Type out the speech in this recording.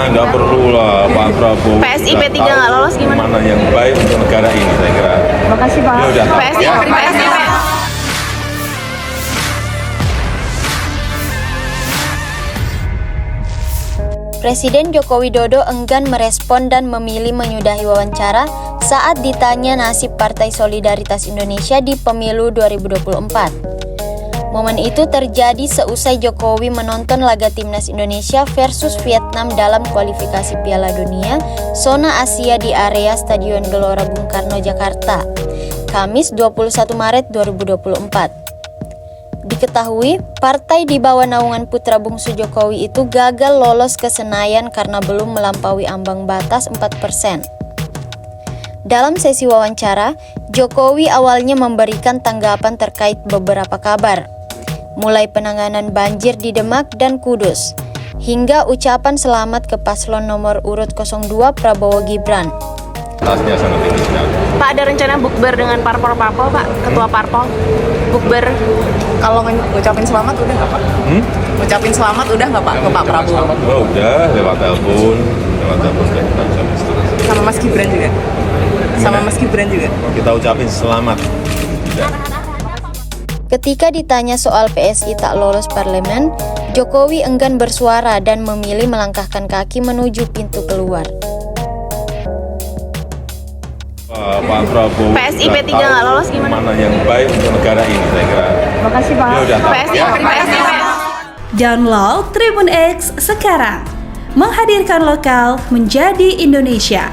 nggak perlu lah Pak Prabowo. PSI P3 nggak lolos gimana? Mana yang baik untuk negara ini, saya kira. Makasih Pak. Ya udah. PSI, Ya. PSI. Presiden Joko Widodo enggan merespon dan memilih menyudahi wawancara saat ditanya nasib Partai Solidaritas Indonesia di pemilu 2024. Momen itu terjadi seusai Jokowi menonton laga Timnas Indonesia versus Vietnam dalam kualifikasi Piala Dunia Zona Asia di area Stadion Gelora Bung Karno, Jakarta, Kamis 21 Maret 2024. Diketahui, partai di bawah naungan putra bungsu Jokowi itu gagal lolos ke Senayan karena belum melampaui ambang batas 4%. Dalam sesi wawancara, Jokowi awalnya memberikan tanggapan terkait beberapa kabar, mulai penanganan banjir di Demak dan Kudus, hingga ucapan selamat ke paslon nomor urut 02 Prabowo Gibran. Tasnya sangat tinggi sekali. Pak, ada rencana bukber dengan parpol-parpol, Pak? Ketua parpol? Bukber? Kalau ngucapin selamat udah nggak Pak? Ngucapin selamat udah nggak Pak ke Pak Prabowo? Oh, udah lewat telepon sudah kita ucapin selamat. Sama Mas Gibran juga? Sama Mas Gibran juga? Kita ucapin selamat. Udah. Ketika ditanya soal PSI tak lolos parlemen, Jokowi enggan bersuara dan memilih melangkahkan kaki menuju pintu keluar. Pak Prabowo. PSI P3 nggak lolos gimana? Mana yang baik untuk negara ini, saya kira. Makasih Pak. Ya udah. PSI, Ya. PSI. Download Tribun X sekarang. Menghadirkan lokal menjadi Indonesia.